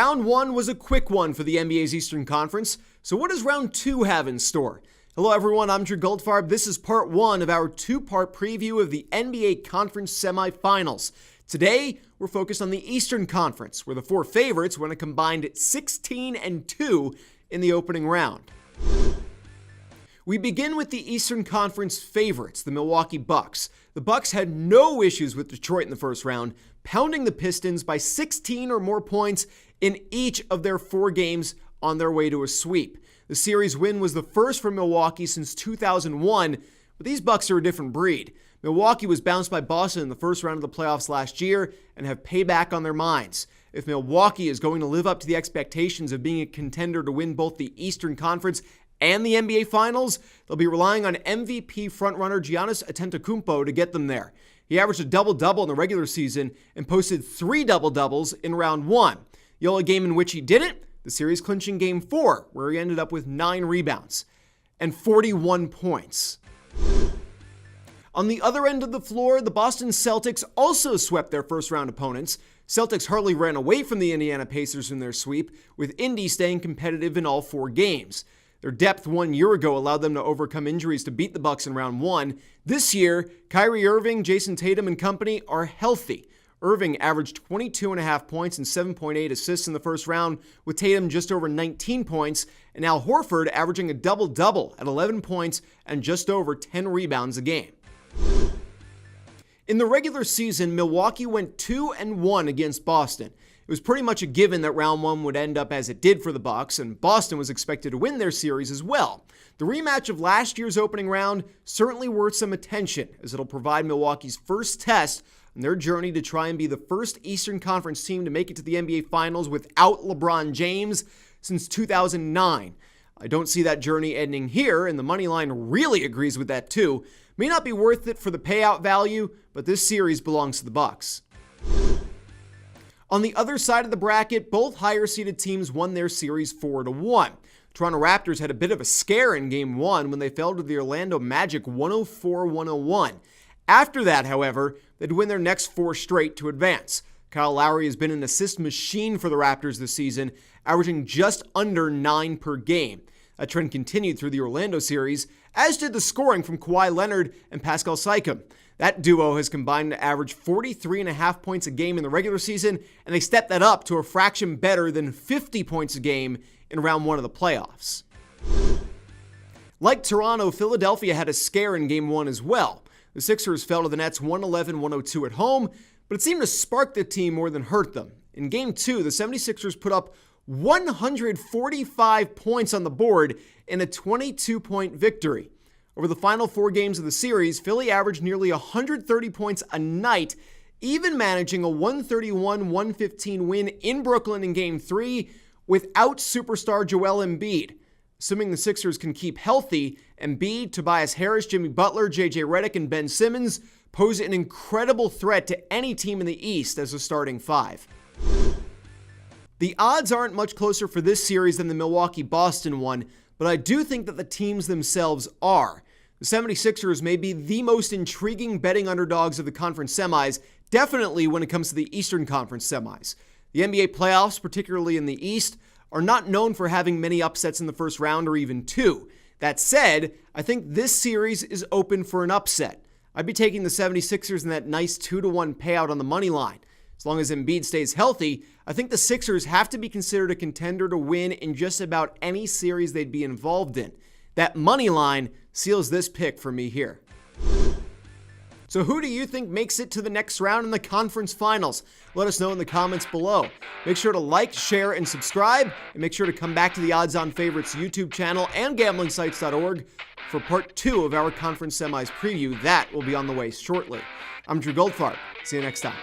Round 1 was a quick one for the NBA's Eastern Conference, so what does Round 2 have in store? Hello everyone, I'm Goldfarb. This is part 1 of our 2-part preview of the NBA Conference Semifinals. Today, we're focused on the Eastern Conference, where the 4 favorites went a combined 16-2 in the opening round. We begin with the Eastern Conference favorites, the Milwaukee Bucks. The Bucks had no issues with Detroit in the first round, pounding the Pistons by 16 or more points in each of their 4 games on their way to a sweep. The series win was the first for Milwaukee since 2001, but these Bucks are a different breed. Milwaukee was bounced by Boston in the first round of the playoffs last year and have payback on their minds. If Milwaukee is going to live up to the expectations of being a contender to win both the Eastern Conference and the NBA Finals, they'll be relying on MVP frontrunner Giannis Antetokounmpo to get them there. He averaged a double-double in the regular season and posted 3 double-doubles in round 1. The only game in which he didn't, the series-clinching Game 4, where he ended up with 9 rebounds and 41 points. On the other end of the floor, the Boston Celtics also swept their first-round opponents. Celtics hardly ran away from the Indiana Pacers in their sweep, with Indy staying competitive in all 4 games. Their depth 1 year ago allowed them to overcome injuries to beat the Bucks in round 1. This year, Kyrie Irving, Jason Tatum, and company are healthy. Irving averaged 22.5 points and 7.8 assists in the first round, with Tatum just over 19 points, and Al Horford averaging a double-double at 11 points and just over 10 rebounds a game. In the regular season, Milwaukee went 2-1 against Boston. It was pretty much a given that round 1 would end up as it did for the Bucks, and Boston was expected to win their series as well. The rematch of last year's opening round certainly worth some attention, as it'll provide Milwaukee's first test on their journey to try and be the first Eastern Conference team to make it to the NBA Finals without LeBron James since 2009. I don't see that journey ending here, and the money line really agrees with that too. May not be worth it for the payout value, but this series belongs to the Bucks. On the other side of the bracket, both higher-seeded teams won their series 4-1. Toronto Raptors had a bit of a scare in Game 1 when they fell to the Orlando Magic 104-101. After that, however, they'd win their next 4 straight to advance. Kyle Lowry has been an assist machine for the Raptors this season, averaging just under 9 per game. That trend continued through the Orlando series, as did the scoring from Kawhi Leonard and Pascal Siakam. That duo has combined to average 43.5 points a game in the regular season, and they stepped that up to a fraction better than 50 points a game in round 1 of the playoffs. Like Toronto, Philadelphia had a scare in Game 1 as well. The Sixers fell to the Nets 111-102 at home, but it seemed to spark the team more than hurt them. In Game 2, the 76ers put up 145 points on the board in a 22-point victory. Over the final 4 games of the series, Philly averaged nearly 130 points a night, even managing a 131-115 win in Brooklyn in Game 3 without superstar Joel Embiid. Assuming the Sixers can keep healthy, Embiid, Tobias Harris, Jimmy Butler, JJ Redick, and Ben Simmons pose an incredible threat to any team in the East as a starting 5. The odds aren't much closer for this series than the Milwaukee-Boston one, but I do think that the teams themselves are. The 76ers may be the most intriguing betting underdogs of the conference semis, definitely when it comes to the Eastern Conference semis. The NBA playoffs, particularly in the East, are not known for having many upsets in the first round or even 2. That said, I think this series is open for an upset. I'd be taking the 76ers in that nice 2-1 payout on the money line. As long as Embiid stays healthy, I think the Sixers have to be considered a contender to win in just about any series they'd be involved in. That money line seals this pick for me here. So who do you think makes it to the next round in the conference finals? Let us know in the comments below. Make sure to like, share, and subscribe, and make sure to come back to the Odds On Favorites YouTube channel and gamblingsites.org for part 2 of our conference semis preview. That will be on the way shortly. I'm Goldfarb. See you next time.